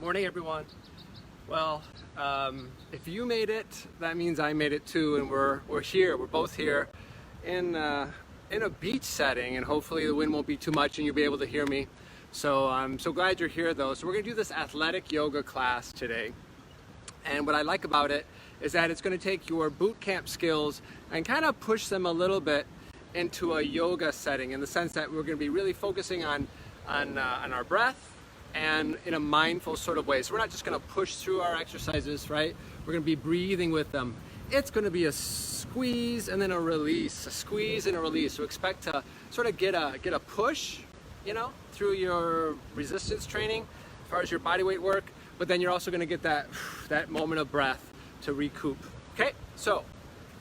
Good morning, everyone. Well, if you made it, that means I made it too, and we're here. We're both here in a beach setting, and hopefully the wind won't be too much and you'll be able to hear me. So I'm so glad you're here, though. So we're going to do this athletic yoga class today, and what I like about it is that it's going to take your boot camp skills and kind of push them a little bit into a yoga setting, in the sense that we're going to be really focusing on our breath and in a mindful sort of way. So we're not just going to push through our exercises, right? We're going to be breathing with them. It's going to be a squeeze and then a release, a squeeze and a release. So expect to sort of get a push, through your resistance training as far as your body weight work, but then you're also going to get that moment of breath to recoup. Okay, so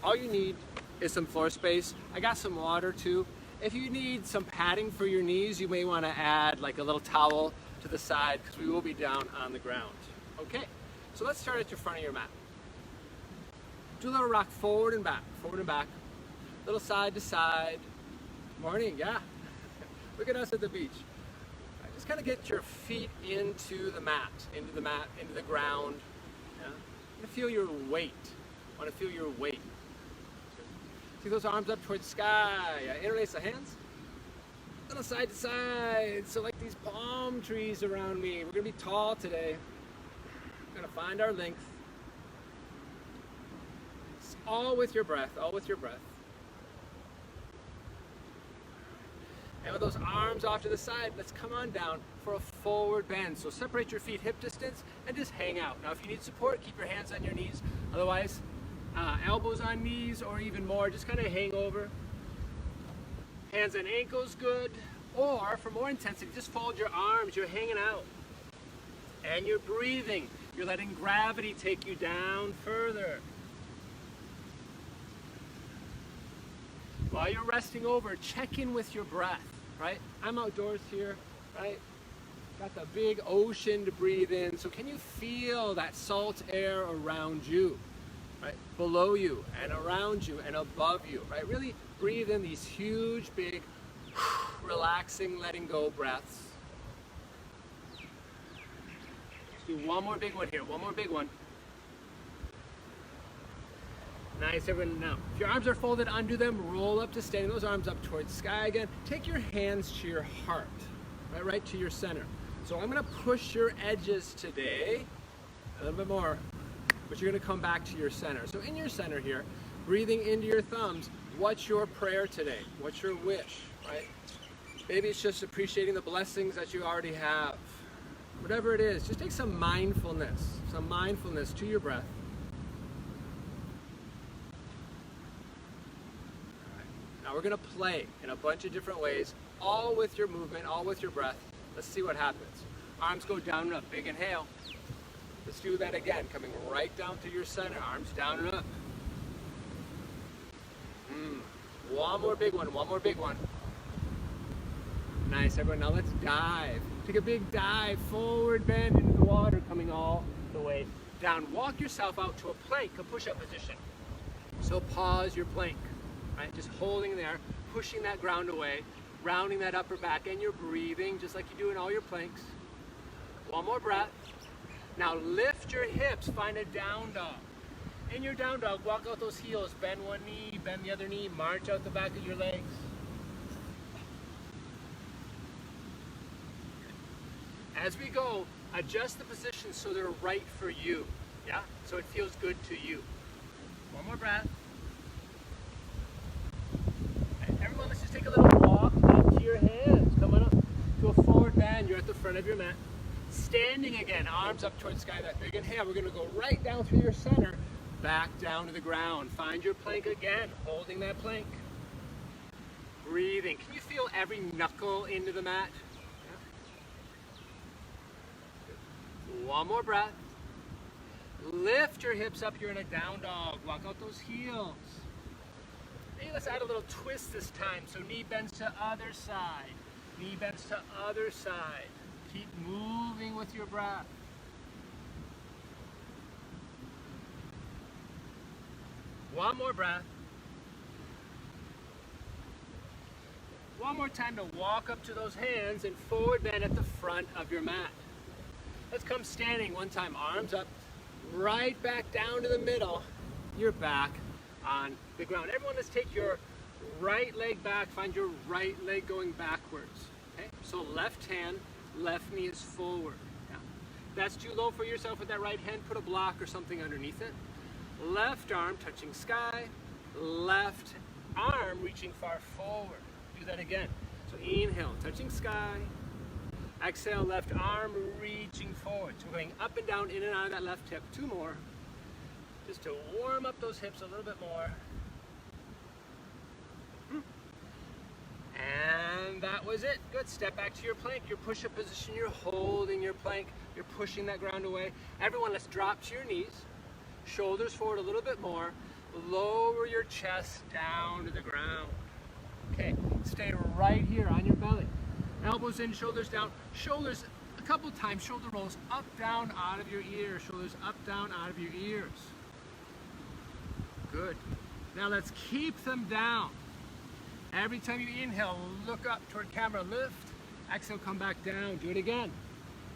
all you need is some floor space. I got some water too. If you need some padding for your knees, you may want to add like a little towel to the side, because we will be down on the ground. Okay, so let's start at your front of your mat. Do a little rock forward and back, little side to side. Morning, yeah. Look at us at the beach. Right, just kind of get your feet into the mat, into the ground. Yeah? Want to feel your weight. See those arms up towards the sky. Interlace the hands. Little side to side, so like these palm trees around me. We're gonna be tall today. We're gonna find our length. It's all with your breath, And with those arms off to the side, let's come on down for a forward bend. So separate your feet hip distance and just hang out. Now if you need support, keep your hands on your knees. Otherwise, elbows on knees, or even more, just kind of hang over. Hands and ankles good, or for more intensity, just fold your arms. You're hanging out and you're breathing. You're letting gravity take you down further. While you're resting over, check in with your breath, right? I'm outdoors here, right? Got the big ocean to breathe in. So can you feel that salt air around you, right? Below you and around you and above you, right? Really breathe in these huge, big, relaxing, letting go breaths. Let's do one more big one here. Nice, everyone. Now, if your arms are folded, undo them, roll up to standing, those arms up towards the sky again. Take your hands to your heart, right to your center. So I'm gonna push your edges today, a little bit more, but you're gonna come back to your center. So in your center here, breathing into your thumbs, what's your prayer today? What's your wish, right? Maybe it's just appreciating the blessings that you already have. Whatever it is, just take some mindfulness to your breath. All right. Now we're gonna play in a bunch of different ways, all with your movement, all with your breath. Let's see what happens. Arms go down and up, big inhale. Let's do that again, coming right down to your center, arms down and up. One more big one. Nice, everyone. Now let's dive. Take a big dive, forward bend into the water, coming all the way down. Walk yourself out to a plank, a push-up position. So pause your plank, right? Just holding there, pushing that ground away, rounding that upper back, and you're breathing just like you do in all your planks. One more breath. Now lift your hips, find a down dog. In your down dog, walk out those heels, bend one knee, bend the other knee, march out the back of your legs. As we go, adjust the positions so they're right for you, yeah? So it feels good to you. One more breath. And everyone, let's just take a little walk up to your hands. Coming up to a forward bend, you're at the front of your mat. Standing again, arms up towards the sky, that big inhale. We're gonna go right down through your center, back down to the ground. Find your plank again, holding that plank. Breathing. Can you feel every knuckle into the mat? Yeah. One more breath. Lift your hips up. You're in a down dog. Walk out those heels. Maybe let's add a little twist this time. So knee bends to other side. Knee bends to other side. Keep moving with your breath. One more breath. One more time to walk up to those hands and forward bend at the front of your mat. Let's come standing one time, arms up, right back down to the middle. You're back on the ground. Everyone, let's take your right leg back, find your right leg going backwards. Okay, so left hand, left knee is forward. Now, if that's too low for yourself with that right hand, put a block or something underneath it. Left arm touching sky, left arm reaching far forward. Do that again. So inhale, touching sky. Exhale, left arm reaching forward. So we're going up and down, in and out of that left hip. 2 more. Just to warm up those hips a little bit more. And that was it. Good. Step back to your plank. Your push-up position, you're holding your plank. You're pushing that ground away. Everyone, let's drop to your knees. Shoulders forward a little bit more. Lower your chest down to the ground. Okay, stay right here on your belly. Elbows in, shoulders down. Shoulders, a couple times, shoulder rolls up, down, out of your ears. Shoulders up, down, out of your ears. Good. Now let's keep them down. Every time you inhale, look up toward camera, lift. Exhale, come back down. Do it again.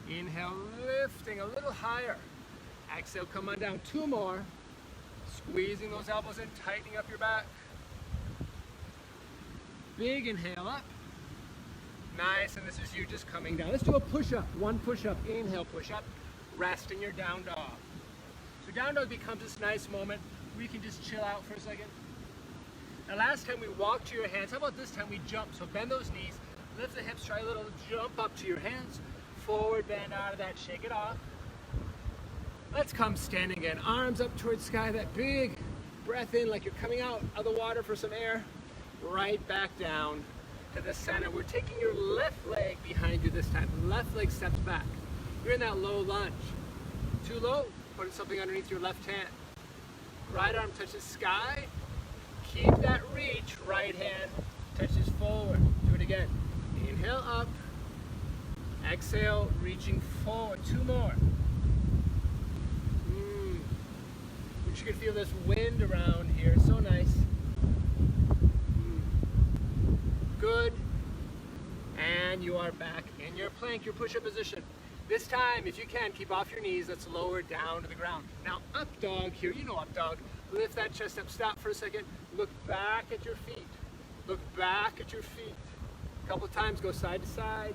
Inhale, lifting a little higher. Exhale, come on down. 2 more. Squeezing those elbows in, tightening up your back. Big inhale up. Nice, and this is you just coming down. Let's do a push-up. 1 push-up. Inhale, push-up. Rest in your down dog. So down dog becomes this nice moment where you can just chill out for a second. Now last time we walked to your hands. How about this time we jump? So bend those knees, lift the hips, try a little jump up to your hands. Forward bend out of that, shake it off. Let's come standing again. Arms up towards sky, that big breath in like you're coming out of the water for some air. Right back down to the center. We're taking your left leg behind you this time. Left leg steps back. You're in that low lunge. Too low, put something underneath your left hand. Right arm touches sky. Keep that reach. Right hand touches forward. Do it again. Inhale up. Exhale, reaching forward. 2 more. You can feel this wind around here. So nice. Good. And you are back in your plank, your push-up position. This time, if you can, keep off your knees. Let's lower down to the ground. Now, up dog here. You know up dog. Lift that chest up. Stop for a second. Look back at your feet. Look back at your feet. A couple times, go side to side.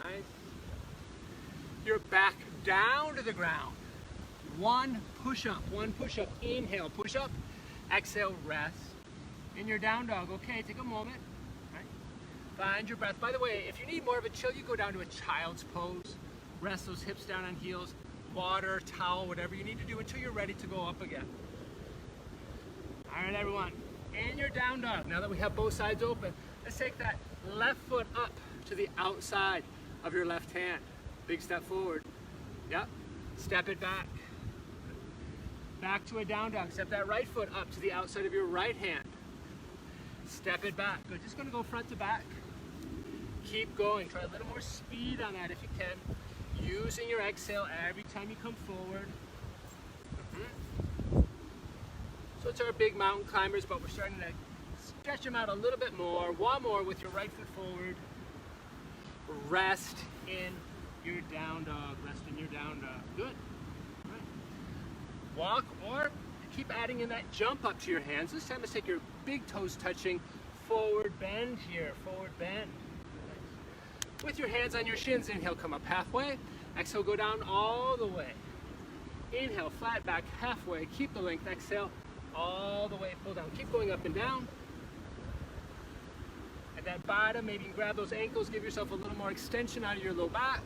Nice. You're back down to the ground. 1 push-up. 1 push-up. Inhale, push-up. Exhale, rest. In your down dog. Okay, take a moment. Right. Find your breath. By the way, if you need more of a chill, you go down to a child's pose. Rest those hips down on heels. Water, towel, whatever you need to do until you're ready to go up again. All right, everyone. In your down dog. Now that we have both sides open, let's take that left foot up to the outside of your left hand. Big step forward. Yep. Step it back. Back to a down dog. Step that right foot up to the outside of your right hand. Step it back. Good. Just going to go front to back. Keep going. Try a little more speed on that if you can. Using your exhale every time you come forward. So it's our big mountain climbers, but we're starting to stretch them out a little bit more. 1 more with your right foot forward. Rest in your down dog. Rest in your down dog. Good. Walk or keep adding in that jump up to your hands. This time let's take your big toes touching. Forward bend here. Forward bend. With your hands on your shins, inhale, come up halfway. Exhale, go down all the way. Inhale, flat back halfway. Keep the length. Exhale, all the way, pull down. Keep going up and down. At that bottom, maybe you can grab those ankles. Give yourself a little more extension out of your low back.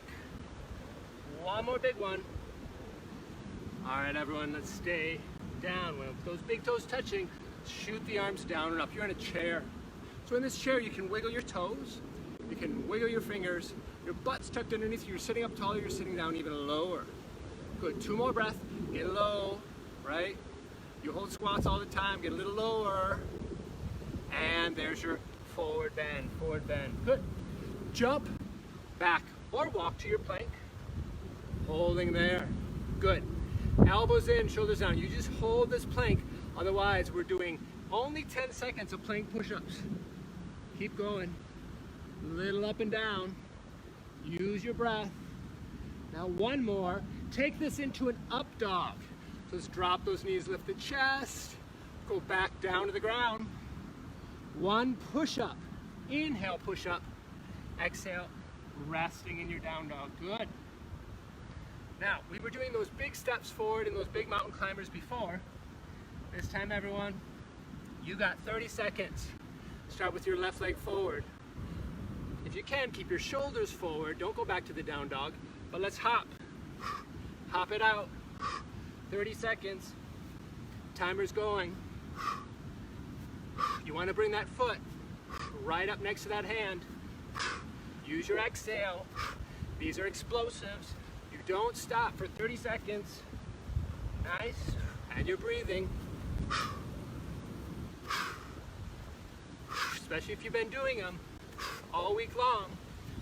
1 more big one. All right, everyone, let's stay down. With those big toes touching, shoot the arms down and up. You're in a chair. So in this chair, you can wiggle your toes. You can wiggle your fingers. Your butt's tucked underneath you. You're sitting up taller. You're sitting down even lower. Good. 2 more breaths. Get low, right? You hold squats all the time. Get a little lower. And there's your forward bend. Forward bend. Good. Jump back or walk to your plank. Holding there. Good. Elbows in, shoulders down. You just hold this plank. Otherwise, we're doing only 10 seconds of plank push-ups. Keep going. Little up and down. Use your breath. Now one more. Take this into an up dog. So let's drop those knees, lift the chest, go back down to the ground. One push up. Inhale, push up. Exhale, resting in your down dog. Good. Now, we were doing those big steps forward and those big mountain climbers before. This time, everyone, you got 30 seconds. Start with your left leg forward. If you can, keep your shoulders forward. Don't go back to the down dog, but let's hop. Hop it out. 30 seconds. Timer's going. You want to bring that foot right up next to that hand. Use your exhale. These are explosives. You don't stop for 30 seconds. Nice. And you're breathing. Especially if you've been doing them all week long.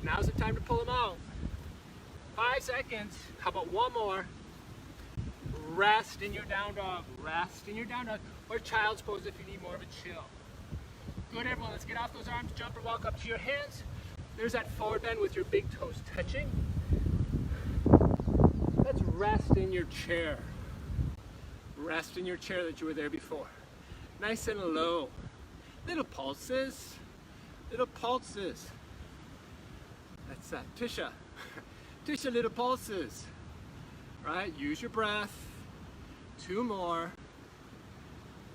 Now's the time to pull them out. 5 seconds. How about one more? Rest in your down dog. Rest in your down dog. Or child's pose if you need more of a chill. Good, everyone. Let's get off those arms. Jump or walk up to your hands. There's that forward bend with your big toes touching. Let's rest in your chair. Rest in your chair that you were there before. Nice and low. Little pulses. Little pulses. That's that. Tisha. Tisha, little pulses. Right? Use your breath. 2 more.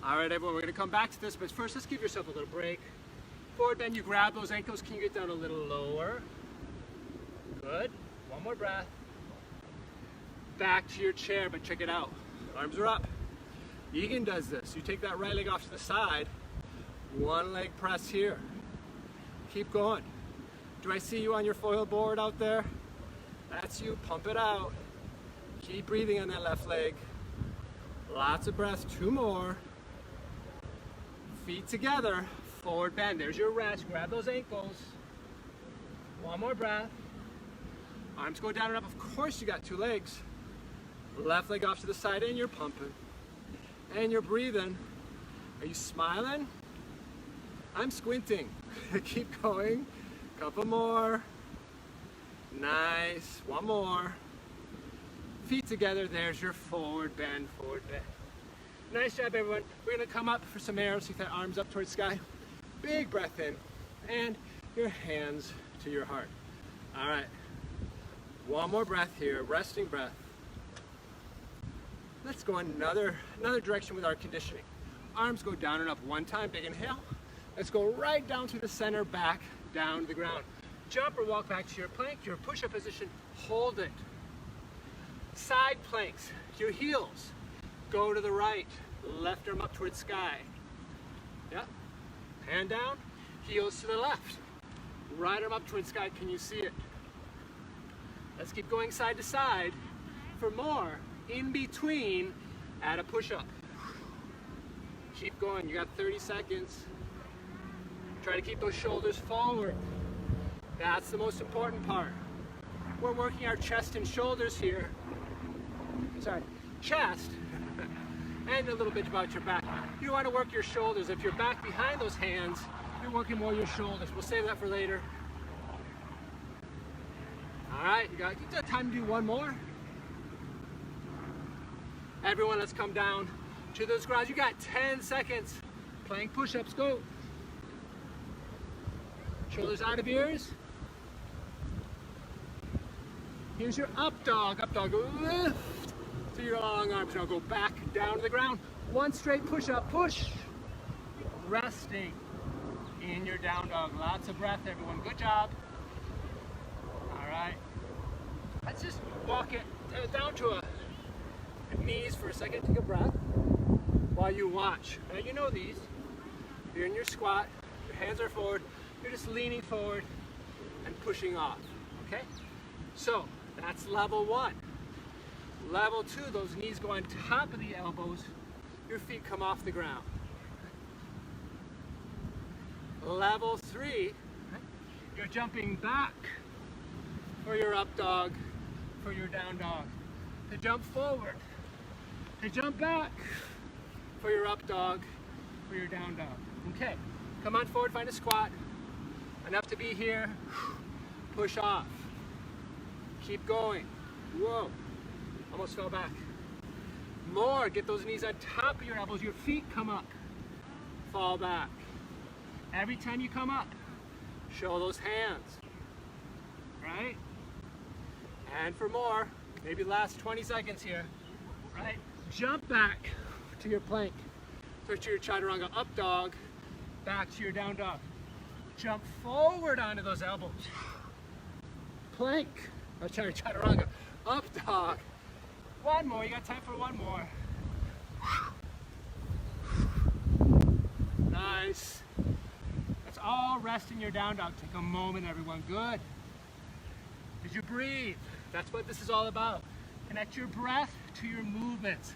All right, everyone, we're going to come back to this, but first, let's give yourself a little break. Forward bend, you grab those ankles. Can you get down a little lower? Good. One more breath. Back to your chair, but check it out. Arms are up. Egan does this. You take that right leg off to the side. One leg press here. Keep going. Do I see you on your foil board out there? That's you. Pump it out. Keep breathing on that left leg. Lots of breath. 2 more. Feet together. Forward bend. There's your rest. Grab those ankles. One more breath. Arms go down and up. Of course you got 2 legs. Left leg off to the side and you're pumping. And you're breathing. Are you smiling? I'm squinting. Keep going. Couple more. Nice. One more. Feet together. There's your forward bend, forward bend. Nice job, everyone. We're going to come up for some air. So you that arms up towards sky. Big breath in. And your hands to your heart. All right. One more breath here. Resting breath. Let's go another direction with our conditioning. Arms go down and up 1 time. Big inhale. Let's go right down to the center, back, down to the ground. Jump or walk back to your plank, your push-up position. Hold it. Side planks. Your heels go to the right. Left arm up towards sky. Yeah. Hand down. Heels to the left. Right arm up towards sky. Can you see it? Let's keep going side to side. For more, in between, add a push-up. Keep going. You got 30 seconds. Try to keep those shoulders forward. That's the most important part. We're working our chest and shoulders here. Sorry, chest. And a little bit about your back. You want to work your shoulders. If you're back behind those hands, you're working more your shoulders. We'll save that for later. All right, you got time to do 1 more. Everyone, let's come down to those grounds. You got 10 seconds. Plank push-ups, go. Shoulders out of ears. Here's your up dog. Up dog, lift to your long arms. Now go back down to the ground. 1 straight push-up, push. Resting in your down dog. Lots of breath, everyone. Good job. All right. Let's just walk it down to a knees for a second. Take a breath while you watch. Now you know these. You're in your squat. Your hands are forward. You're just leaning forward and pushing off. Okay? So that's level 1. Level 2, those knees go on top of the elbows. Your feet come off the ground. Level 3, you're jumping back for your up dog, for your down dog. To jump forward, to jump back for your up dog, for your down dog. Okay, come on forward, find a squat. Enough to be here. Push off. Keep going. Whoa, almost fell back. More, get those knees on top of your elbows, your feet come up. Fall back. Every time you come up, show those hands, right? And for more, maybe last 20 seconds here, right? Jump back to your plank. Switch to your chaturanga up dog, back to your down dog. Jump forward onto those elbows. Plank, chaturanga, up dog. One more, you got time for one more. Nice. That's all rest in your down dog. Take a moment, everyone. Good. Did you breathe? That's what this is all about. Connect your breath to your movements.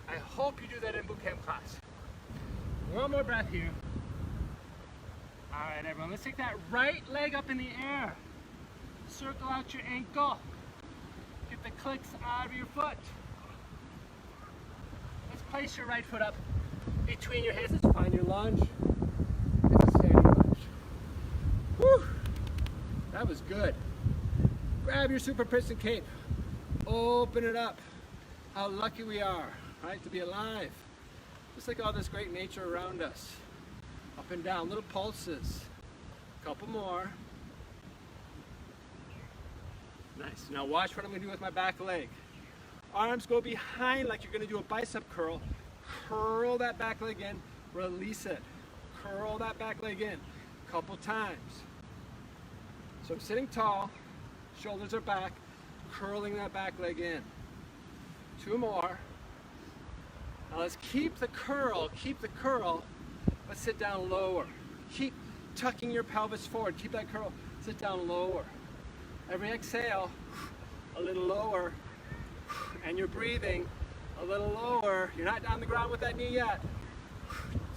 I hope you do that in boot camp class. One more breath here. All right, everyone, let's take that right leg up in the air. Circle out your ankle. Get the clicks out of your foot. Let's place your right foot up between your hands. Let's find your lunge. It's a standing lunge. Whew, that was good. Grab your super piston cape. Open it up. How lucky we are, right, to be alive. Just like all this great nature around us. Up and down, little pulses. Couple more. Nice. Now watch what I'm going to do with my back leg. Arms go behind like you're going to do a bicep curl. Curl that back leg in. Release it. Curl that back leg in. Couple times. So I'm sitting tall. Shoulders are back. Curling that back leg in. Two more. Now let's keep the curl. Keep the curl. Let's sit down lower. Keep tucking your pelvis forward. Keep that curl. Sit down lower. Every exhale, a little lower. And you're breathing a little lower. You're not on the ground with that knee yet.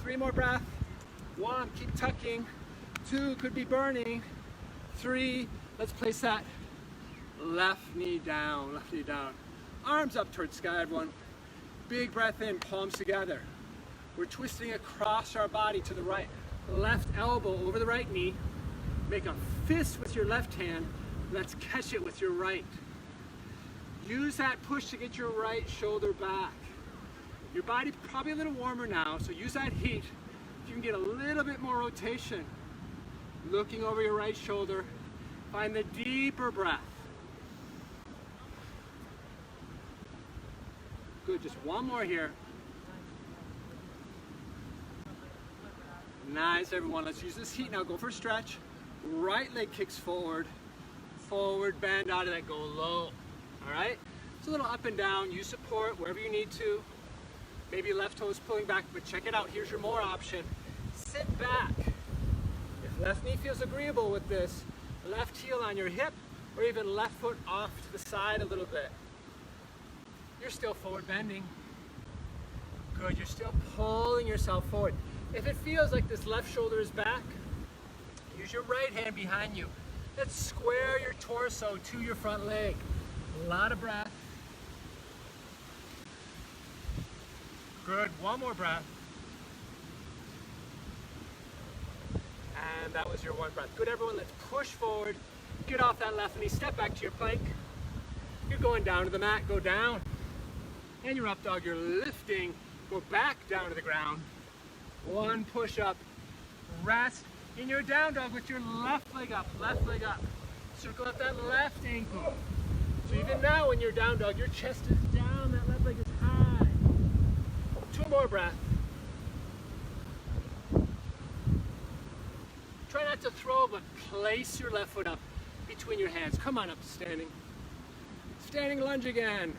3 more breaths. 1, keep tucking. 2, could be burning. 3, let's place that left knee down, left knee down. Arms up towards sky, everyone. Big breath in, palms together. We're twisting across our body to the right. Left elbow over the right knee. Make a fist with your left hand. Let's catch it with your right. Use that push to get your right shoulder back. Your body's probably a little warmer now, so use that heat. If you can get a little bit more rotation, looking over your right shoulder, find the deeper breath. Good, just one more here. Nice, everyone. Let's use this heat now. Go for a stretch. Right leg kicks forward. Forward bend out of that, go low. All right? It's a little up and down. Use support wherever you need to. Maybe left toe is pulling back, but check it out. Here's your more option. Sit back. If left knee feels agreeable with this, left heel on your hip, or even left foot off to the side a little bit. You're still forward bending. Good, you're still pulling yourself forward. If it feels like this left shoulder is back, use your right hand behind you. Let's square your torso to your front leg. A lot of breath. Good, one more breath. And that was your one breath. Good, everyone, let's push forward. Get off that left knee, step back to your plank. You're going down to the mat, go down. And your up dog, you're lifting, go back down to the ground. One push up, rest in your down dog with your left leg up, left leg up. Circle up that left ankle. So even now when you're down dog, your chest is down, that left leg is high. 2 more breaths. Try not to throw, but place your left foot up between your hands. Come on up to standing. Standing lunge again.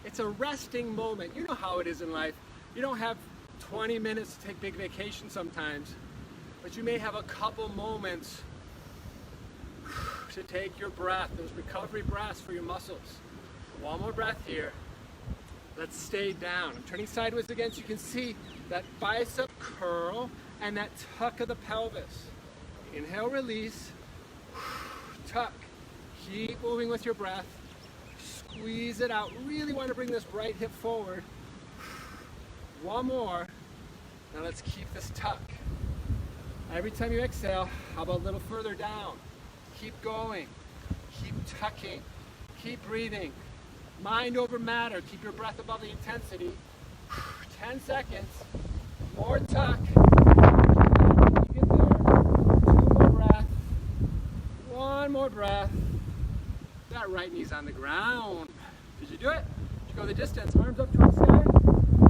It's a resting moment. You know how it is in life. You don't have 20 minutes to take big vacation sometimes, but you may have a couple moments to take your breath, those recovery breaths for your muscles. One more breath here. Let's stay down. I'm turning sideways again so you can see that bicep curl and that tuck of the pelvis. Inhale, release, tuck. Keep moving with your breath. Squeeze it out. Really want to bring this right hip forward. One more. Now let's keep this tuck. Every time you exhale, how about a little further down? Keep going. Keep tucking. Keep breathing. Mind over matter. Keep your breath above the intensity. 10 seconds. More tuck. You get there. 2 more breaths. 1 more breath. That right knee's on the ground. Did you do it? Did you go the distance? Arms up towards the sky.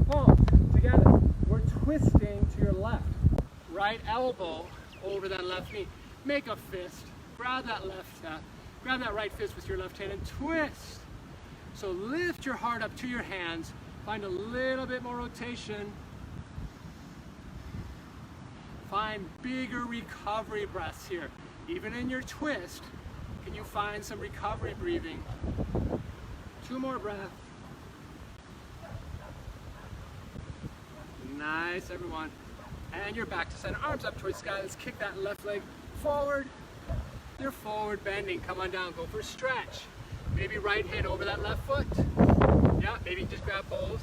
Palms together. We're twisting to your left. Right elbow over that left knee. Make a fist. Grab that grab that right fist with your left hand and twist. So lift your heart up to your hands. Find a little bit more rotation. Find bigger recovery breaths here. Even in your twist, can you find some recovery breathing? 2 more breaths. Nice, everyone. And you're back to center. Arms up towards the sky. Let's kick that left leg forward. You're forward bending. Come on down. Go for a stretch. Maybe right hand over that left foot. Yeah, maybe just grab both.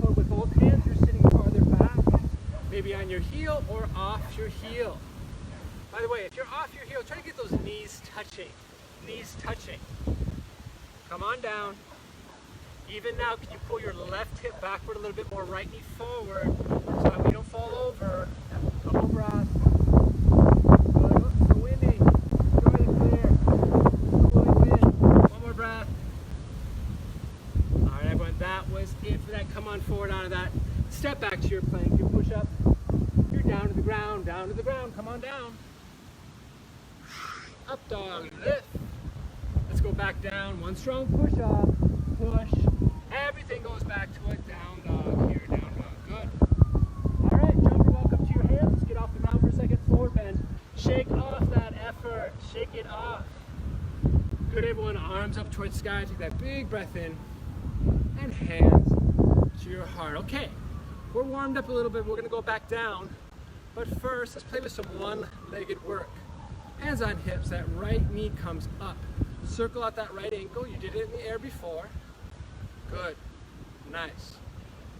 Or with both hands, you're sitting farther back. Maybe on your heel or off your heel. By the way, if you're off your heel, try to get those knees touching. Knees touching. Come on down. Even now, can you pull your left hip backward a little bit more, right knee forward, so that we don't fall over. Couple breaths. Good. Oh, so windy. Enjoy the clear. Cooling wind. 1 more breath. All right, everyone, that was it for that. Come on forward out of that. Step back to your plank. Your push up. You're down to the ground. Down to the ground. Come on down. Up dog. Lift. Let's go back down. 1 strong push up. Push. Everything goes back to a down dog here. Down dog. Good. All right, jumper, walk up to your hands. Get off the ground for a second. Forward bend. Shake off that effort. Shake it off. Good, everyone. Arms up towards the sky. Take that big breath in. And hands to your heart. Okay, we're warmed up a little bit. We're going to go back down. But first, let's play with some one-legged work. Hands on hips. That right knee comes up. Circle out that right ankle. You did it in the air before. Good. Nice.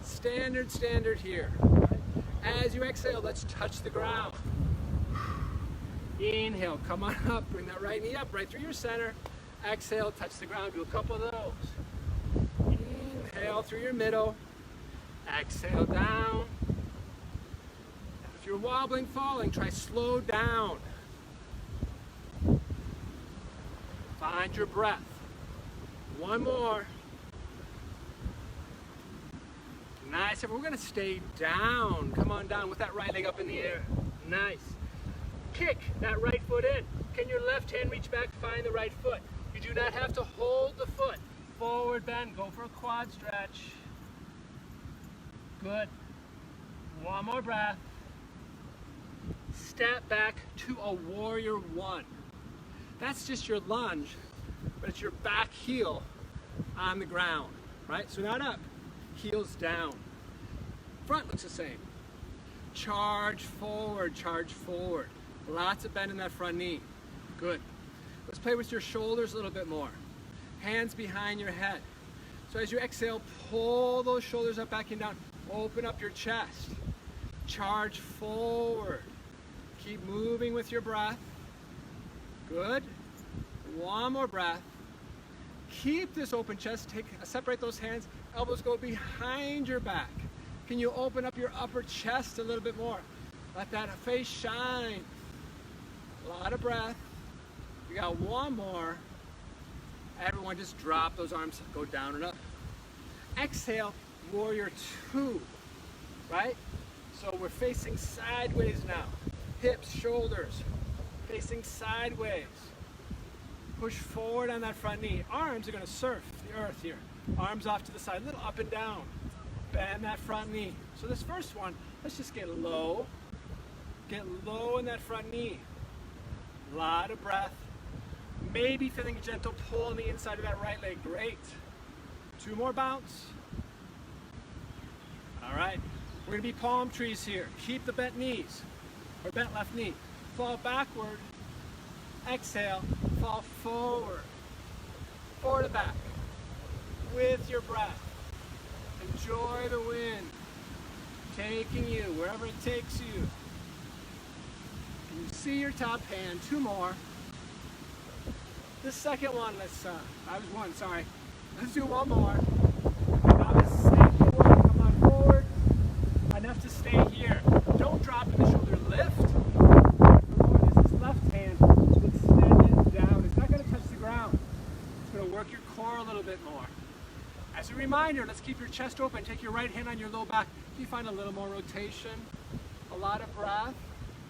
Standard here. As you exhale, let's touch the ground. Inhale, come on up. Bring that right knee up, right through your center. Exhale, touch the ground. Do a couple of those. Inhale through your middle. Exhale down. If you're wobbling, falling, try slow down. Find your breath. 1 more. Nice. We're going to stay down. Come on down with that right leg up in the air. Nice. Kick that right foot in. Can your left hand reach back, find the right foot? You do not have to hold the foot. Forward bend. Go for a quad stretch. Good. 1 more breath. Step back to a warrior 1. That's just your lunge, but it's your back heel on the ground, right? So not up. Heels down. Front looks the same. Charge forward, charge forward. Lots of bend in that front knee. Good. Let's play with your shoulders a little bit more. Hands behind your head. So as you exhale, pull those shoulders up, back and down. Open up your chest. Charge forward. Keep moving with your breath. Good. 1 more breath. Keep this open chest. Separate those hands. Elbows go behind your back. Can you open up your upper chest a little bit more? Let that face shine. A lot of breath. We got 1 more. Everyone just drop those arms, go down and up. Exhale, warrior 2, right? So we're facing sideways now. Hips, shoulders, facing sideways. Push forward on that front knee. Arms are gonna surf the earth here. Arms off to the side, a little up and down. Bend that front knee. So this first one, let's just get low. Get low in that front knee. A lot of breath. Maybe feeling a gentle pull on the inside of that right leg. Great. 2 more bounce. All right. We're gonna be palm trees here. Keep the bent knees, or bent left knee. Fall backward. Exhale, fall forward. Forward and back. With your breath. Enjoy the wind taking you wherever it takes you. Can you see your top hand? 2 more. The second one, I was one, sorry. Let's do one more. Now the second one, come on forward. Enough to stay here. Don't drop in the shoulder lift. Remember, this left hand is extended down. It's not going to touch the ground. It's going to work your core a little bit more. As a reminder, let's keep your chest open. Take your right hand on your low back. Do you find a little more rotation? A lot of breath.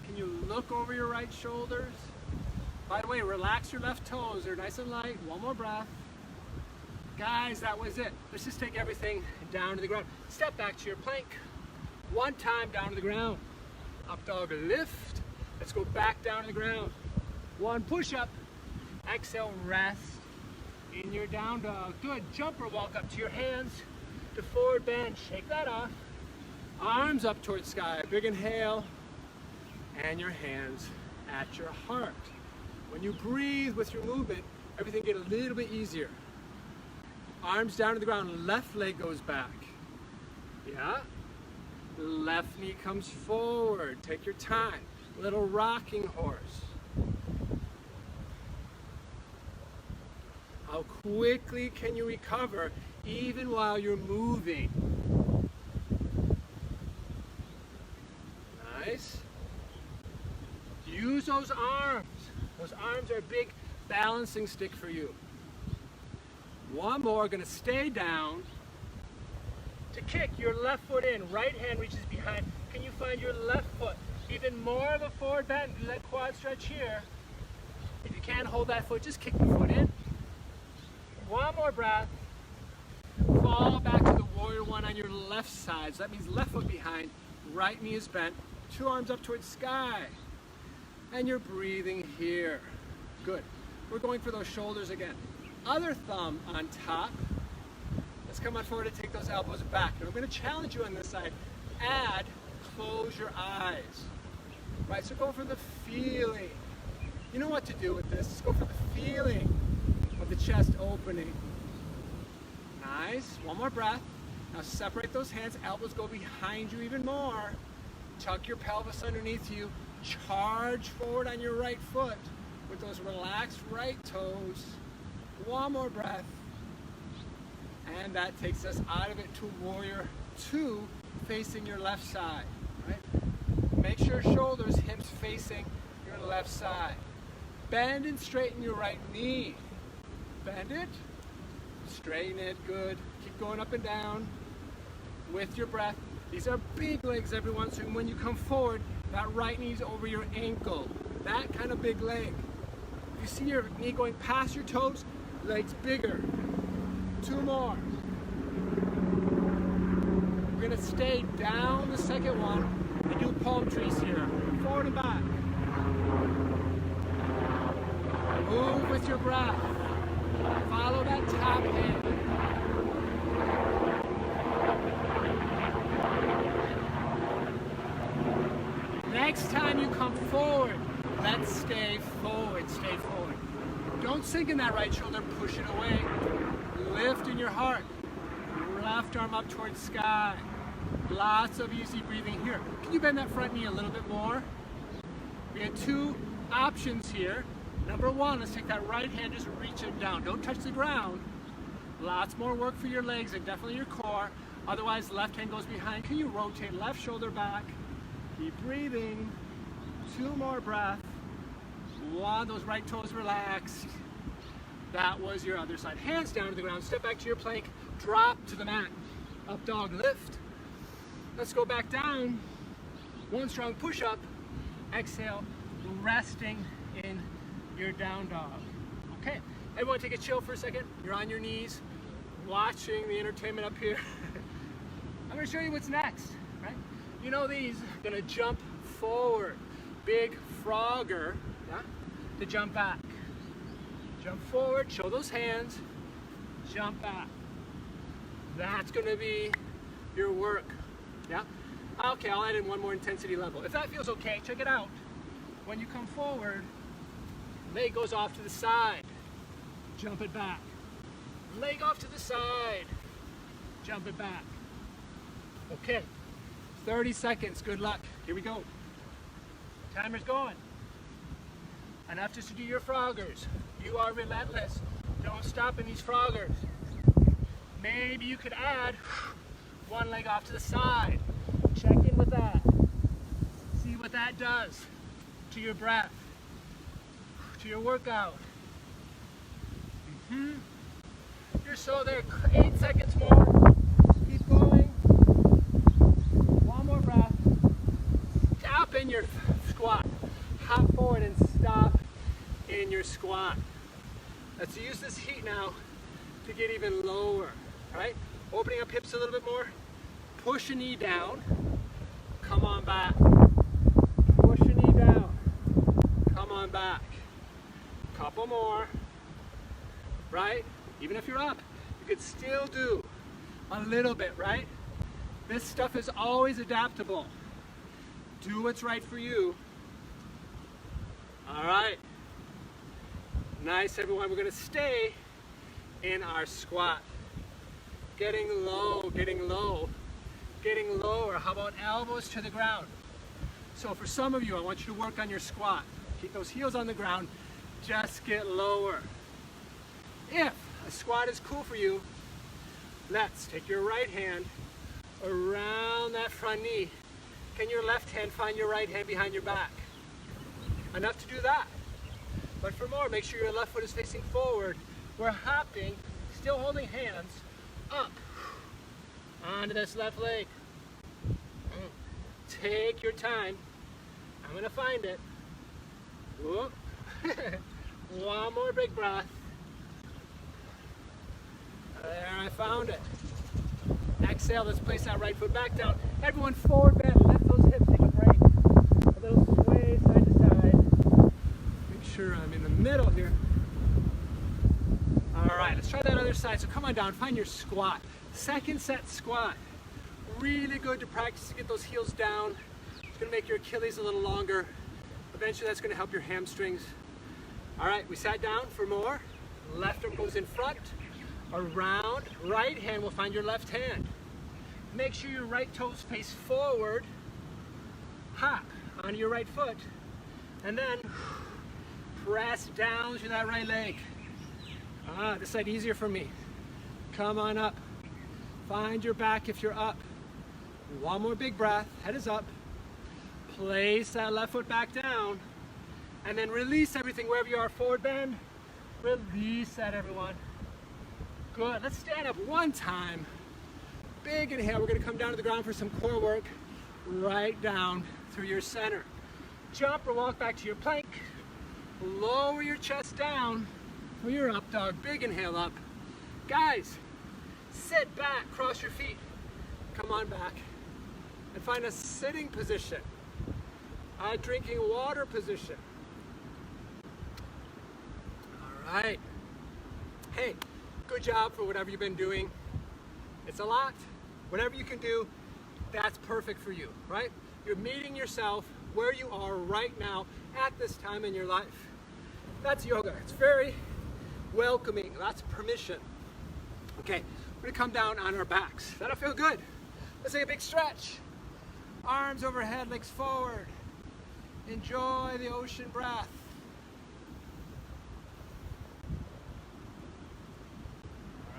Can you look over your right shoulders? By the way, relax your left toes. They're nice and light. One more breath. Guys, that was it. Let's just take everything down to the ground. Step back to your plank. One time down to the ground. Up dog lift. Let's go back down to the ground. One push up. Exhale, rest in your down dog. Good. Jumper walk up to your hands to forward bend. Shake that off. Arms up towards sky. Big inhale. And your hands at your heart. When you breathe with your movement, everything gets a little bit easier. Arms down to the ground. Left leg goes back. Yeah. Left knee comes forward. Take your time. Little rocking horse. How quickly can you recover even while you're moving? Nice. Use those arms. Those arms are a big balancing stick for you. One more, gonna stay down. To kick your left foot in, right hand reaches behind. Can you find your left foot? Even more of a forward bend. Do that quad stretch here. If you can't hold that foot, just kick the foot in. One more breath. Fall back to the warrior one on your left side. So that means left foot behind, right knee is bent, two arms up towards sky. And you're breathing here. Good. We're going for those shoulders again. Other thumb on top. Let's come on forward and take those elbows back. And I'm going to challenge you on this side. Add, close your eyes. Right, so go for the feeling. You know what to do with this. Just go for the feeling of the chest opening. Nice. One more breath. Now separate those hands. Elbows go behind you even more. Tuck your pelvis underneath you. Charge forward on your right foot with those relaxed right toes. One more breath. And that takes us out of it to warrior two, facing your left side. Right? Make sure shoulders, hips facing your left side. Bend and straighten your right knee. Bend it, straighten it, good. Keep going up and down with your breath. These are big legs, everyone, so when you come forward, that right knee's over your ankle. That kind of big leg. If you see your knee going past your toes, legs bigger. Two more. We're gonna stay down the second one and do palm trees here. Forward and back. Move with your breath. Follow that top hand. Next time you come forward, let's stay forward, stay forward. Don't sink in that right shoulder, push it away. Lift in your heart. Left arm up towards sky. Lots of easy breathing here. Can you bend that front knee a little bit more? We have two options here. Number one, let's take that right hand, just reach it down. Don't touch the ground. Lots more work for your legs and definitely your core. Otherwise, left hand goes behind. Can you rotate left shoulder back? Keep breathing. Two more breaths. One, those right toes relaxed. That was your other side. Hands down to the ground. Step back to your plank. Drop to the mat. Up dog lift. Let's go back down. One strong push up. Exhale. Resting in your down dog. Okay. Everyone take a chill for a second. You're on your knees. Watching the entertainment up here. I'm going to show you what's next. Right? You know these. Going to jump forward. Big frogger. Yeah? To jump back. Jump forward, show those hands, jump back. That's gonna be your work, yeah? Okay, I'll add in one more intensity level. If that feels okay, check it out. When you come forward, leg goes off to the side, jump it back. Leg off to the side, jump it back. Okay, 30 seconds, good luck. Here we go. Timer's going. Enough just to do your froggers. You are relentless. Don't stop in these froggers. Maybe you could add one leg off to the side. Check in with that. See what that does to your breath, to your workout. You're so there. 8 seconds more. Keep going. One more breath. Stop in your squat. Hop forward and stop in your squat. Let's use this heat now to get even lower. Right? Opening up hips a little bit more. Push a knee down. Come on back. Push a knee down. Come on back. Couple more. Right? Even if you're up, you could still do a little bit, right? This stuff is always adaptable. Do what's right for you. All right. Nice, everyone. We're going to stay in our squat. Getting low, getting low, getting lower. How about elbows to the ground? So for some of you, I want you to work on your squat. Keep those heels on the ground. Just get lower. If a squat is cool for you, let's take your right hand around that front knee. Can your left hand find your right hand behind your back? Enough to do that. But for more, make sure your left foot is facing forward. We're hopping, still holding hands, up onto this left leg. Take your time. I'm gonna find it. Whoop. One more big breath. There, I found it. Exhale, let's place that right foot back down. Everyone forward bend, lift those hips, take a break. A little sway side to side. Make sure I'm in the middle here. All right, let's try that other side. So come on down, find your squat. Second set squat. Really good to practice to get those heels down. It's gonna make your Achilles a little longer. Eventually that's gonna help your hamstrings. All right, we sat down for more. Left arm goes in front. Around, right hand will find your left hand. Make sure your right toes face forward. Hop onto your right foot. And then press down through that right leg. This side easier for me. Come on up. Find your back if you're up. One more big breath, head is up. Place that left foot back down. And then release everything wherever you are. Forward bend. Release that, everyone. Good, let's stand up one time. Big inhale, we're gonna come down to the ground for some core work. Right down through your center. Jump or walk back to your plank. Lower your chest down for your up dog. Big inhale up. Guys, sit back, cross your feet. Come on back. And find a sitting position. A drinking water position. All right. Hey. Good job for whatever you've been doing. It's a lot. Whatever you can do, that's perfect for you, right? You're meeting yourself where you are right now at this time in your life. That's yoga. It's very welcoming. Lots of permission. Okay, we're gonna come down on our backs. That'll feel good. Let's take a big stretch. Arms overhead, legs forward. Enjoy the ocean breath.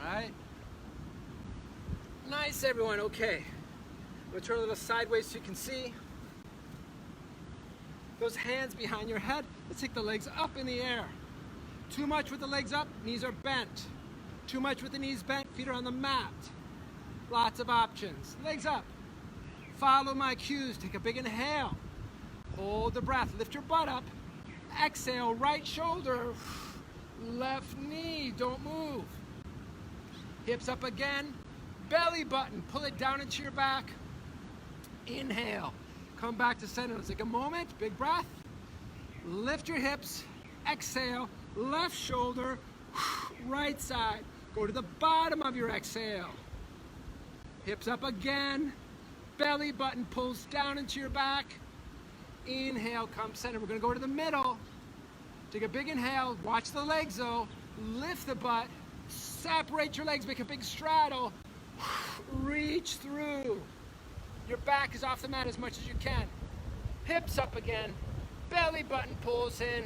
Right. Nice, everyone. Okay. I'm going to turn a little sideways so you can see. Those hands behind your head. Let's take the legs up in the air. Too much with the legs up, knees are bent. Too much with the knees bent, feet are on the mat. Lots of options. Legs up. Follow my cues. Take a big inhale. Hold the breath. Lift your butt up. Exhale, right shoulder. Left knee. Don't move. Hips up again, belly button, pull it down into your back. Inhale, come back to center. Let's take a moment, big breath. Lift your hips, exhale, left shoulder, right side. Go to the bottom of your exhale. Hips up again, belly button pulls down into your back. Inhale, come center. We're gonna go to the middle. Take a big inhale, watch the legs though. Lift the butt. Separate your legs, make a big straddle. Reach through. Your back is off the mat as much as you can. Hips up again. Belly button pulls in.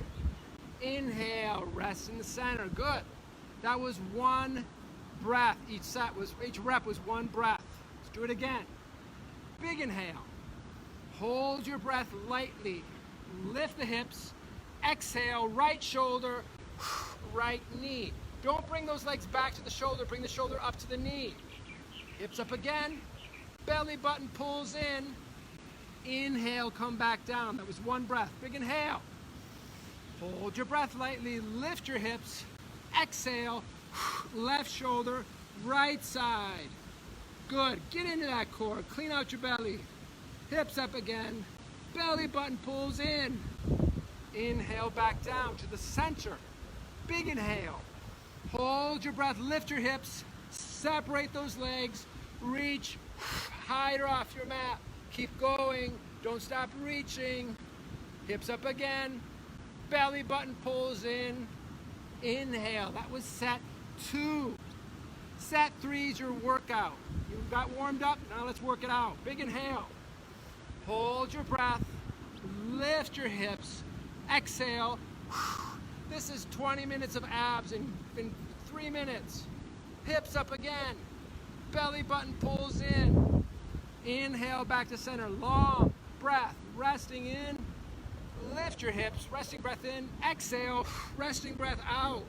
Inhale, rest in the center. Good. That was one breath. Each rep was one breath. Let's do it again. Big inhale. Hold your breath lightly. Lift the hips. Exhale, right shoulder, right knee. Don't bring those legs back to the shoulder. Bring the shoulder up to the knee. Hips up again. Belly button pulls in. Inhale, come back down. That was one breath. Big inhale. Hold your breath lightly. Lift your hips. Exhale, left shoulder, right side. Good. Get into that core. Clean out your belly. Hips up again. Belly button pulls in. Inhale back down to the center. Big inhale. Hold your breath. Lift your hips. Separate those legs. Reach. Higher off your mat. Keep going. Don't stop reaching. Hips up again. Belly button pulls in. Inhale. That was set 2. Set 3 is your workout. You got warmed up. Now let's work it out. Big inhale. Hold your breath. Lift your hips. Exhale. This is 20 minutes of abs in 3 minutes. Hips up again. Belly button pulls in. Inhale back to center. Long breath. Resting in. Lift your hips. Resting breath in. Exhale. Resting breath out.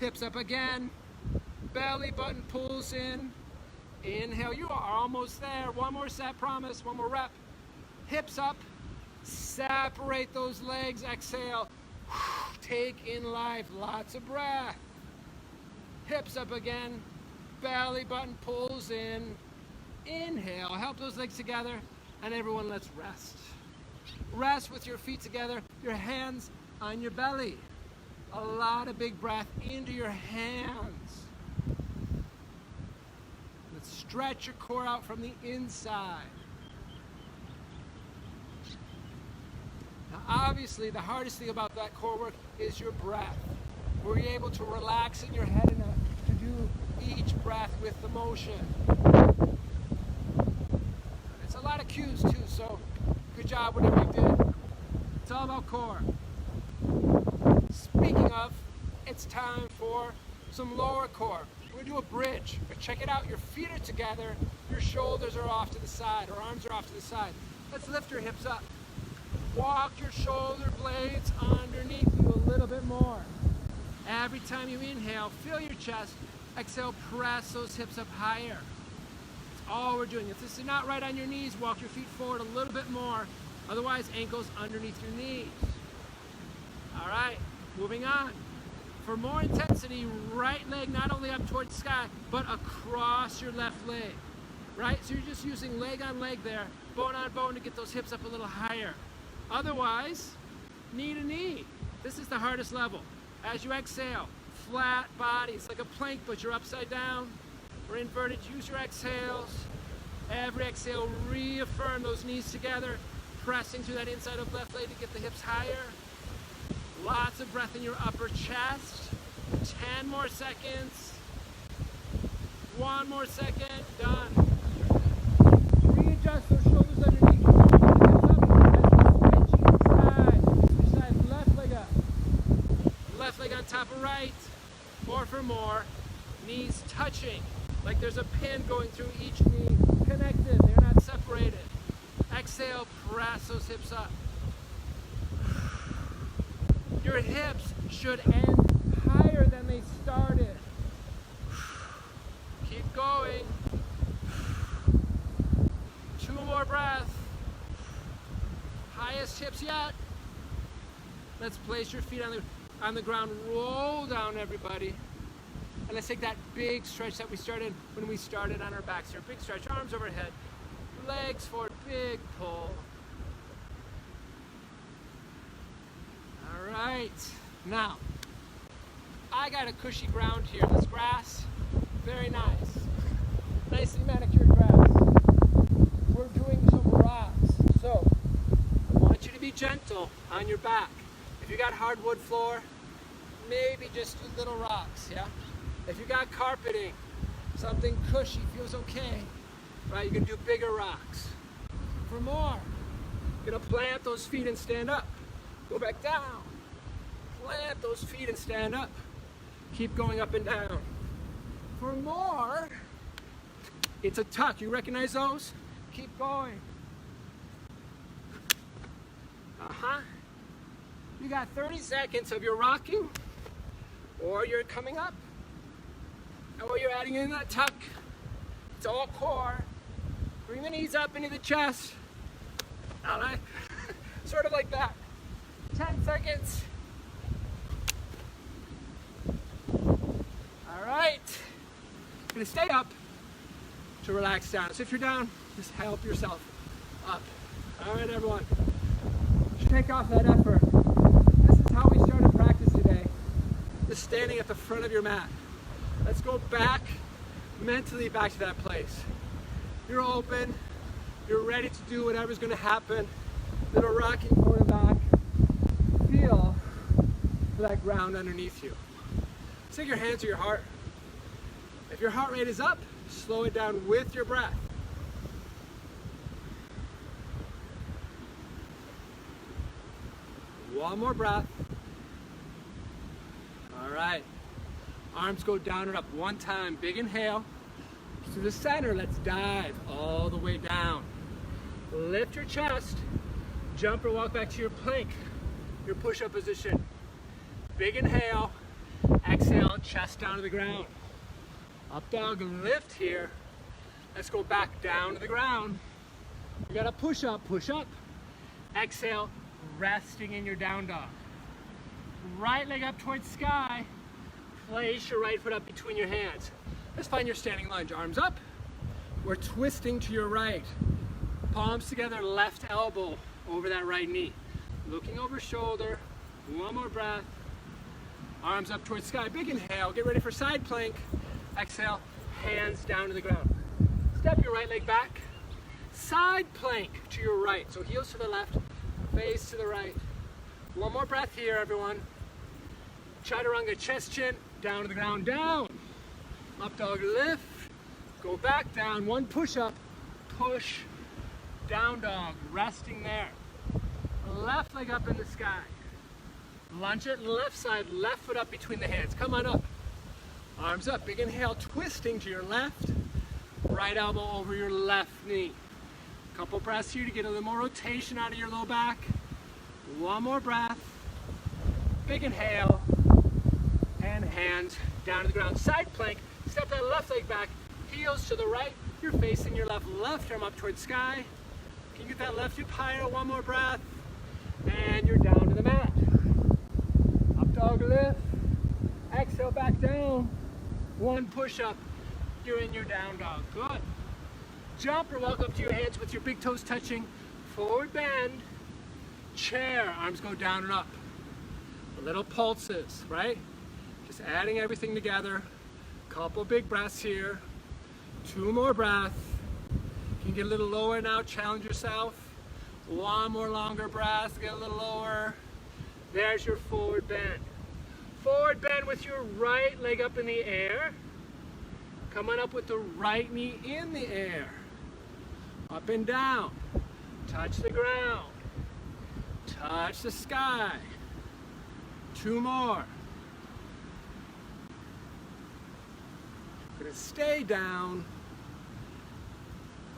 Hips up again. Belly button pulls in. Inhale. You are almost there. One more set, promise. One more rep. Hips up. Separate those legs. Exhale. Take in life. Lots of breath. Hips up again. Belly button pulls in. Inhale. Help those legs together. And everyone, let's rest. Rest with your feet together. Your hands on your belly. A lot of big breath into your hands. Let's stretch your core out from the inside. Now, obviously, the hardest thing about that core work is your breath. Were you able to relax in your head enough to do each breath with the motion? It's a lot of cues too, so good job whatever you did. It's all about core. Speaking of, it's time for some lower core. We're gonna do a bridge, but check it out. Your feet are together, your shoulders are off to the side, or arms are off to the side. Let's lift your hips up. Walk your shoulder blades underneath you a little bit more. Every time you inhale, feel your chest. Exhale, press those hips up higher. That's all we're doing. If this is not right on your knees, walk your feet forward a little bit more. Otherwise, ankles underneath your knees. All right, moving on. For more intensity, right leg not only up towards the sky, but across your left leg. Right? So you're just using leg on leg there, bone on bone to get those hips up a little higher. Otherwise, knee to knee. This is the hardest level. As you exhale, flat body. It's like a plank, but you're upside down or inverted. Use your exhales. Every exhale, reaffirm those knees together, pressing through that inside of left leg to get the hips higher. Lots of breath in your upper chest. 10 more seconds. 1 more second. Done. Readjust those shoulders underneath. Switch side. Left leg up. Left leg on top of right. More for more. Knees touching. Like there's a pin going through each knee. Connected. They're not separated. Exhale. Press those hips up. Your hips should end higher than they started. Keep going. 2 more breaths. Highest hips yet. Let's place your feet on the ground. Roll down, everybody. And let's take that big stretch that we started when we started on our backs here. Big stretch, arms overhead, legs forward, big pull. All right, now, I got a cushy ground here. This grass, very nice. Nicely manicured grass. We're doing some rocks. So, I want you to be gentle on your back. If you got hardwood floor, maybe just little rocks, yeah? If you got carpeting, something cushy feels okay, right? You can do bigger rocks. For more, you're gonna plant those feet and stand up. Go back down. plant those feet and stand up. Keep going up and down. For more, it's a tuck. You recognize those? Keep going. You got 30 seconds of your rocking, or you're coming up, or you're adding in that tuck. It's all core. Bring the knees up into the chest. Sort of like that. 10 seconds. All right. Gonna stay up to relax down. So if you're down, just help yourself up. All right, everyone. Take off that effort. This is how we started practice today. Just standing at the front of your mat. Let's go back, mentally back to that place. You're open. You're ready to do whatever's going to happen. Little rocking forward and back. Feel that ground underneath you. Take your hands to your heart. If your heart rate is up, slow it down with your breath. One more breath. All right. Arms go down and up one time. Big inhale. To the center, let's dive all the way down. Lift your chest. Jump or walk back to your plank, your push-up position. Big inhale. Exhale, chest down to the ground. Up dog, lift here. Let's go back down to the ground. You got a push up. Exhale, resting in your down dog. Right leg up towards sky. Place your right foot up between your hands. Let's find your standing lunge. Arms up. We're twisting to your right. Palms together, left elbow over that right knee. Looking over shoulder. One more breath. Arms up towards sky. Big inhale. Get ready for side plank. Exhale, hands down to the ground. Step your right leg back. Side plank to your right. So heels to the left, face to the right. One more breath here, everyone. Chaturanga, chest chin, down to the ground, down. Up dog, lift. Go back down. One push up, push. Down dog, resting there. Left leg up in the sky. Lunge it, left side, left foot up between the hands. Come on up. Arms up, big inhale, twisting to your left. Right elbow over your left knee. Couple breaths here to get a little more rotation out of your low back. One more breath. Big inhale. And hands down to the ground. Side plank, step that left leg back. Heels to the right. You're facing your left arm up towards sky. Can you get that left hip higher? One more breath. And you're down to the mat. Up dog lift. Exhale back down. One push up. You're in your down dog. Good. Jump or walk up to your hands with your big toes touching. Forward bend. Chair. Arms go down and up. Little pulses, right? Just adding everything together. Couple big breaths here. Two more breaths. You can get a little lower now. Challenge yourself. One more longer breath. Get a little lower. There's your forward bend. Forward bend with your right leg up in the air. Come on up with the right knee in the air. Up and down. Touch the ground. Touch the sky. Two more. Gonna stay down.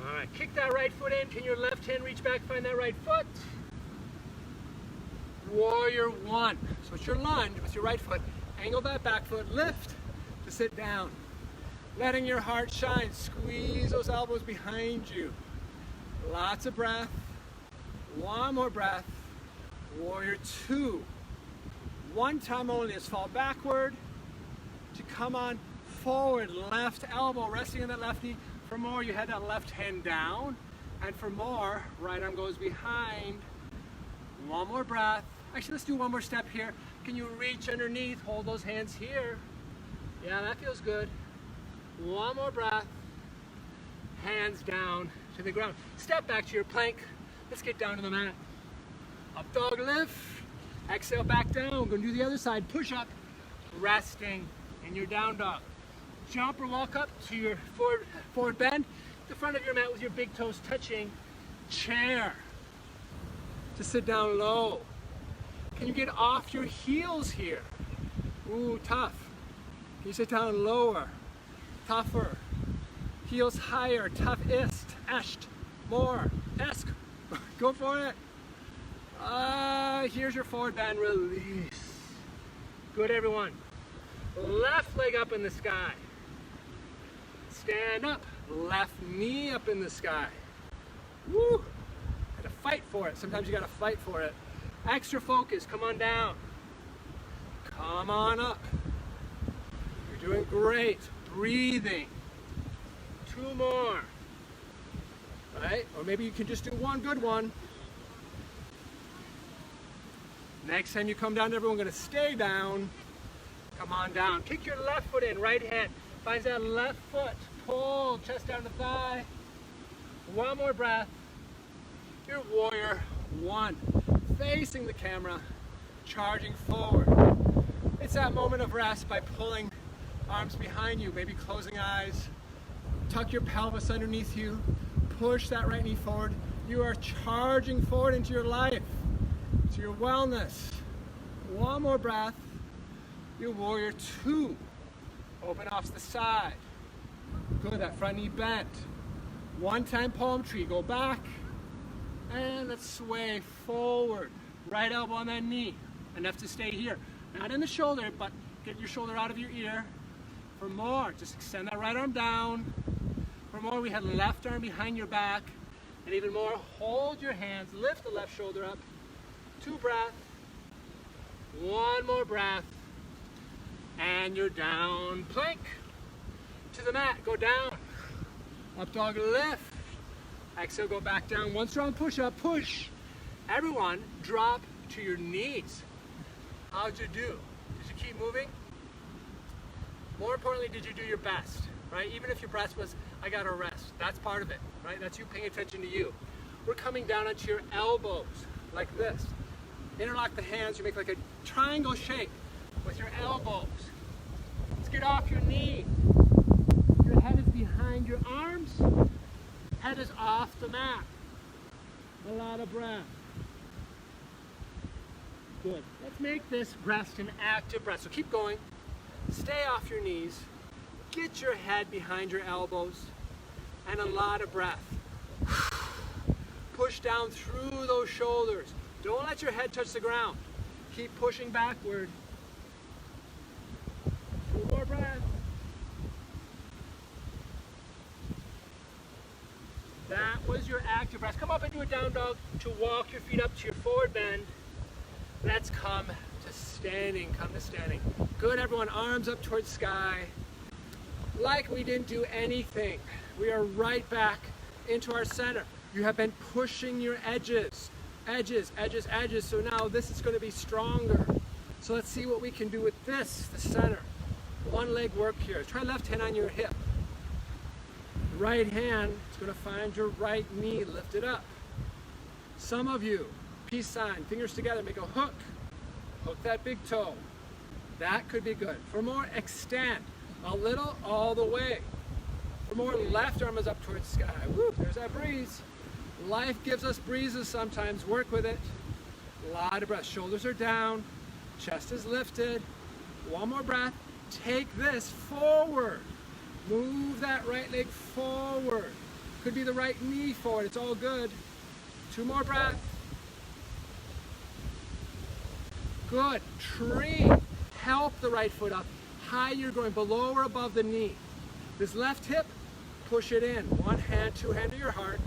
All right, kick that right foot in. Can your left hand reach back, find that right foot? Warrior one. So it's your lunge with your right foot. Angle that back foot, lift to sit down. Letting your heart shine. Squeeze those elbows behind you. Lots of breath. One more breath. Warrior two. One time only. Let's fall backward to come on forward. Left elbow resting on that left knee. For more, you head that left hand down. And for more, right arm goes behind. One more breath. Actually, let's do one more step here. Can you reach underneath? Hold those hands here. Yeah, that feels good. One more breath. Hands down to the ground. Step back to your plank. Let's get down to the mat. Up dog lift. Exhale back down. We're going to do the other side. Push up. Resting in your down dog. Jump or walk up to your forward bend. The front of your mat with your big toes touching. Chair. To sit down low. Can you get off your heels here? Ooh, tough. Can you sit down lower? Tougher. Heels higher. Toughest. Esht. More. Esk. Go for it. Here's your forward bend release. Good, everyone. Left leg up in the sky. Stand up. Left knee up in the sky. Woo! Gotta fight for it. Sometimes you gotta fight for it. Extra focus. Come on down. Come on up. You're doing great. Breathing. 2 more. Right? Or maybe you can just do one good one. Next time you come down, everyone gonna stay down. Come on down. Kick your left foot in, right hand. Finds that left foot. Pull, chest down to thigh. One more breath. Your warrior 1. Facing the camera, charging forward. It's that moment of rest by pulling arms behind you, maybe closing eyes. Tuck your pelvis underneath you. Push that right knee forward. You are charging forward into your life, to your wellness. One more breath. Your warrior 2. Open off to the side. Good, that front knee bent. 1 time palm tree, go back. And let's sway forward. Right elbow on that knee. Enough to stay here. Not in the shoulder, but get your shoulder out of your ear. For more, just extend that right arm down. For more, we had left arm behind your back. And even more, hold your hands, lift the left shoulder up. 2 breaths. 1 more breath. And you're down, plank. To the mat, go down. Up dog, lift. Exhale, go back down. 1 strong push up, push. Everyone, drop to your knees. How'd you do? Did you keep moving? More importantly, did you do your best, right? Even if your breath was, I gotta rest. That's part of it, right? That's you paying attention to you. We're coming down onto your elbows, like this. Interlock the hands, you make like a triangle shape with your elbows. Let's get off your knee. Your head is behind your arms. Head is off the mat. A lot of breath. Good. Let's make this rest an active breath. So keep going. Stay off your knees. Get your head behind your elbows. And a lot of breath. Push down through those shoulders. Don't let your head touch the ground. Keep pushing backward. 2 more breaths. That was your active breath. Come up into a down dog to walk your feet up to your forward bend. Let's come to standing. Come to standing. Good, everyone. Arms up towards sky. Like we didn't do anything. We are right back into our center. You have been pushing your edges. Edges, edges, edges. So now this is going to be stronger. So let's see what we can do with this, the center. 1 leg work here. Try left hand on your hip. Right hand is going to find your right knee lifted up. Some of you, peace sign, fingers together, make a hook. Hook that big toe. That could be good. For more, extend a little all the way. For more, left arm is up towards sky. Woo, there's that breeze. Life gives us breezes sometimes. Work with it. A lot of breath. Shoulders are down. Chest is lifted. 1 more breath. Take this forward. Move that right leg forward. Could be the right knee forward. It's all good. 2 more breaths. Good. Tree. Help the right foot up. High you're going, below or above the knee. This left hip, push it in. 1 hand, 2 hand to your heart.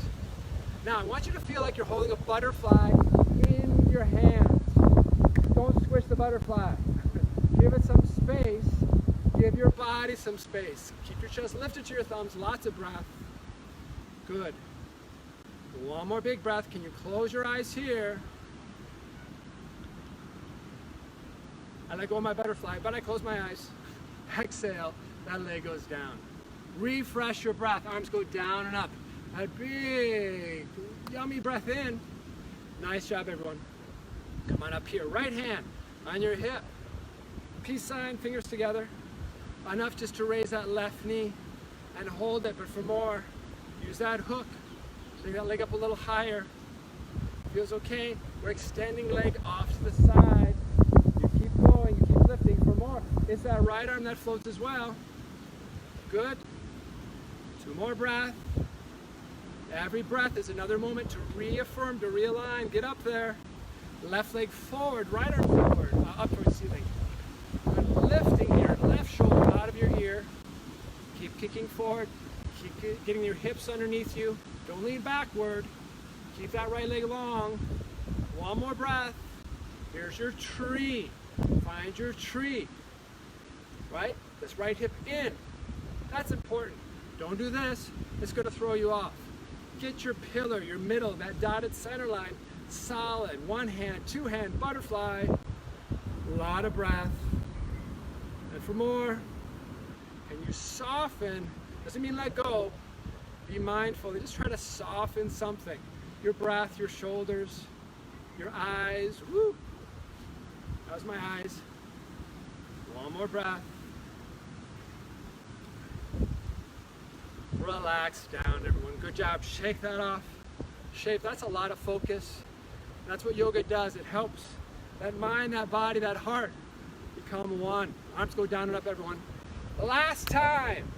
Now I want you to feel like you're holding a butterfly in your hands. Don't squish the butterfly. Give it some space. Give your body some space. Keep your chest lifted to your thumbs. Lots of breath. Good. 1 more big breath. Can you close your eyes here? I let go of my butterfly, but I close my eyes. Exhale. That leg goes down. Refresh your breath. Arms go down and up. A big, yummy breath in. Nice job, everyone. Come on up here. Right hand on your hip. Peace sign, fingers together. Enough just to raise that left knee and hold it, but for more, use that hook. Bring that leg up a little higher. Feels okay. We're extending leg off to the side. You keep going, you keep lifting for more. It's that right arm that floats as well. Good. 2 more breaths. Every breath is another moment to reaffirm, to realign. Get up there. Left leg forward, right arm forward, up towards ceiling. Good. Lifting your left shoulder out of your ear. Keep kicking forward. Keep getting your hips underneath you. Don't lean backward. Keep that right leg long. 1 more breath. Here's your tree. Find your tree. Right? This right hip in. That's important. Don't do this. It's going to throw you off. Get your pillar, your middle, that dotted center line, solid. 1 hand, 2 hand, butterfly. A lot of breath. And for more, can you soften? Doesn't mean let go. Be mindful. Just try to soften something. Your breath, your shoulders, your eyes. Woo! That was my eyes. 1 more breath. Relax down, everyone. Good job. Shake that off. Shake. That's a lot of focus. That's what yoga does. It helps that mind, that body, that heart become one. Arms go down and up, everyone. Last time.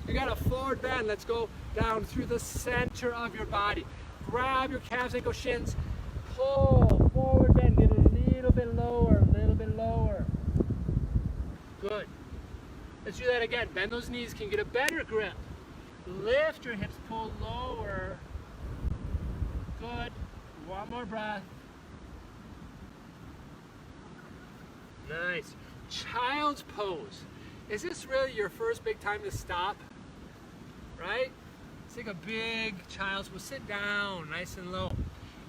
You got a forward bend. Let's go down through the center of your body. Grab your calves, ankle, shins. Pull. Forward bend. Get a little bit lower. A little bit lower. Good. Let's do that again. Bend those knees. Can you get a better grip? Lift your hips. Pull lower. Good. 1 more breath. Nice. Child's pose. Is this really your first big time to stop? Right? Take a big child's pose. Sit down nice and low.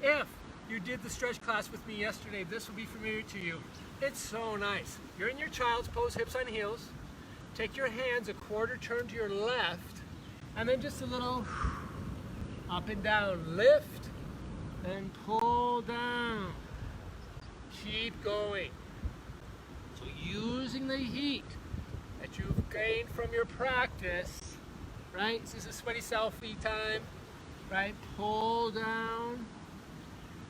If you did the stretch class with me yesterday, this will be familiar to you. It's so nice. You're in your child's pose, hips on heels. Take your hands a quarter turn to your left, and then just a little up and down. Lift and pull down. Keep going. So using the heat that you've gained from your practice, right? This is a sweaty selfie time, right? Pull down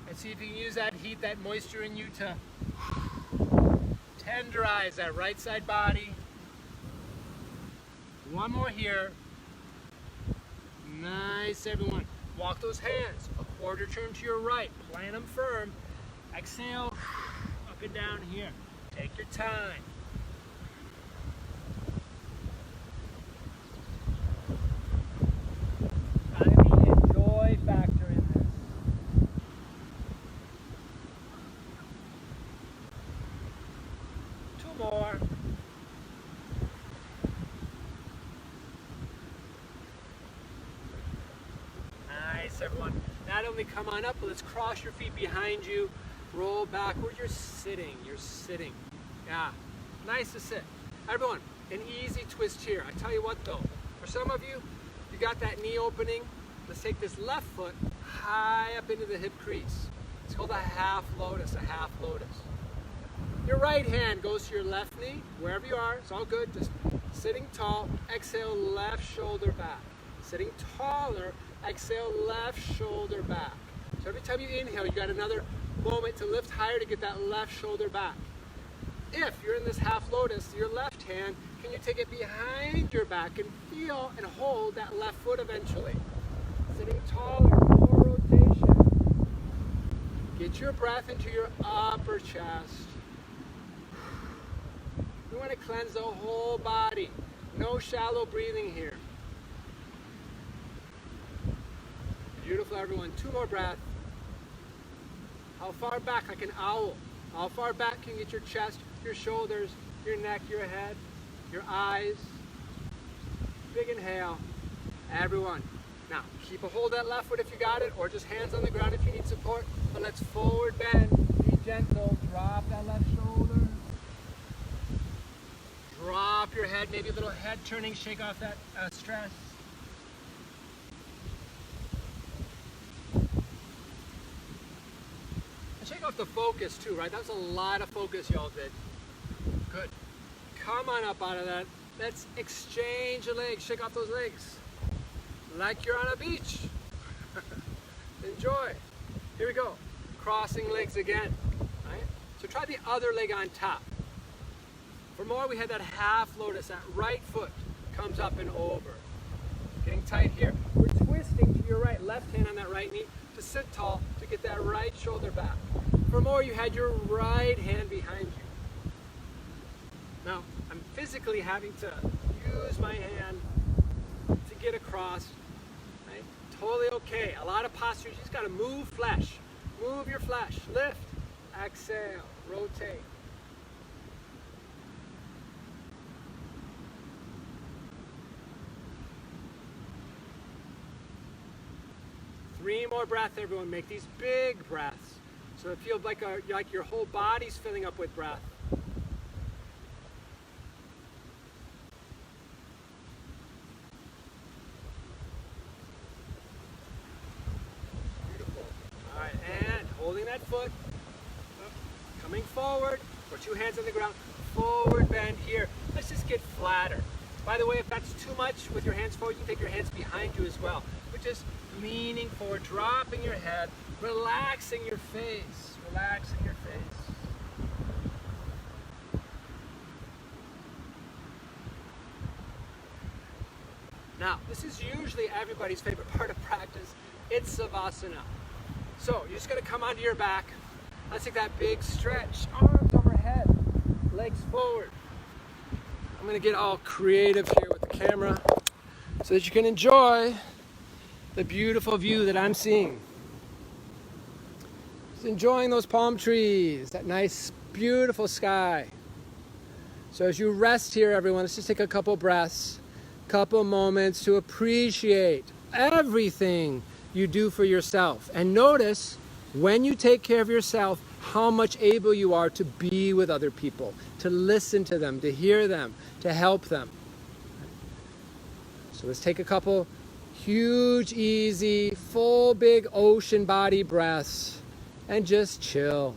and see if you can use that heat, that moisture in you to tenderize that right side body. 1 more here. Nice, everyone. Walk those hands. A quarter turn to your right. Plant them firm. Exhale. Up and down here. Take your time. Gotta be a joy factor in this. Two more. Nice, everyone. Not only come on up, but let's cross your feet behind you. Roll backward. You're sitting. You're sitting. Yeah. Nice to sit. Everyone, an easy twist here. I tell you what though, for some of you, you got that knee opening. Let's take this left foot high up into the hip crease. It's called a half lotus, a half lotus. Your right hand goes to your left knee, wherever you are. It's all good. Just sitting tall. Exhale, left shoulder back. Sitting taller. Exhale, left shoulder back. So every time you inhale, you got another moment to lift higher to get that left shoulder back. If you're in this half lotus, your left hand, can you take it behind your back and feel and hold that left foot eventually? Sitting taller, more rotation. Get your breath into your upper chest. We want to cleanse the whole body. No shallow breathing here. Beautiful, everyone. 2 more breaths. How far back? Like an owl. How far back can you get your chest, your shoulders, your neck, your head, your eyes? Big inhale. Everyone. Now, keep a hold of that left foot if you got it, or just hands on the ground if you need support. But let's forward bend. Be gentle. Drop that left shoulder. Drop your head. Maybe a little head turning. Shake off that stress. Shake off the focus too, right? That was a lot of focus y'all did. Good. Come on up out of that. Let's exchange the legs. Shake off those legs. Like you're on a beach. Enjoy. Here we go. Crossing legs again. Right? So try the other leg on top. For more, we had that half lotus. That right foot comes up and over. Getting tight here. We're twisting to your right. Left hand on that right knee to sit tall to get that right shoulder back. For more, you had your right hand behind you. Now, I'm physically having to use my hand to get across. Right? Totally okay. A lot of postures, you just got to move flesh. Move your flesh. Lift. Exhale. Rotate. Three more breaths, everyone. Make these big breaths. So it feels like your whole body's filling up with breath. Beautiful. All right, and holding that foot, coming forward, put 2 hands on the ground, forward bend here. Let's just get flatter. By the way, if that's too much with your hands forward, you can take your hands behind you as well. But just leaning forward, dropping your head, relaxing your face, relaxing your face. Now, this is usually everybody's favorite part of practice. It's Savasana. So, you're just gonna come onto your back. Let's take that big stretch, arms overhead, legs forward. I'm gonna get all creative here with the camera so that you can enjoy the beautiful view that I'm seeing. Just enjoying those palm trees, that nice, beautiful sky. So as you rest here, everyone, let's just take a couple breaths, couple moments to appreciate everything you do for yourself. And notice, when you take care of yourself, how much able you are to be with other people, to listen to them, to hear them, to help them. So let's take a couple huge, easy, full, big ocean body breaths and just chill.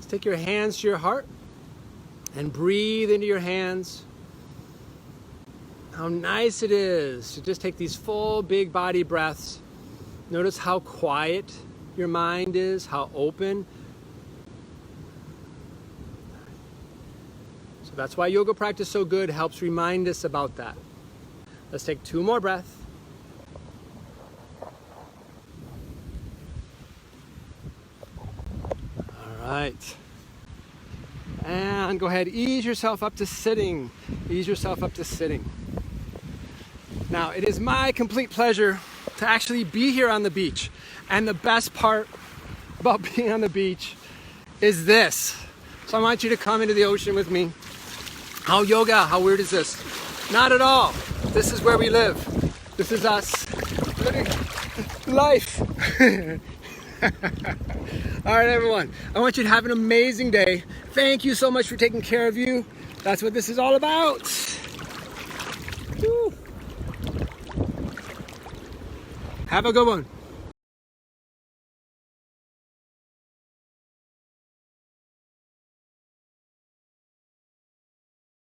Take your hands to your heart and breathe into your hands. How nice it is to just take these full, big body breaths. Notice how quiet your mind is, how open. So that's why yoga practice so good, helps remind us about that. Let's take 2 more breaths. All right. And go ahead, ease yourself up to sitting. Ease yourself up to sitting. Now, it is my complete pleasure to actually be here on the beach. And the best part about being on the beach is this. So I want you to come into the ocean with me. How yoga, how weird is this? Not at all. This is where we live. This is us living life. All right, everyone. I want you to have an amazing day. Thank you so much for taking care of you. That's what this is all about. Woo. Have a good one.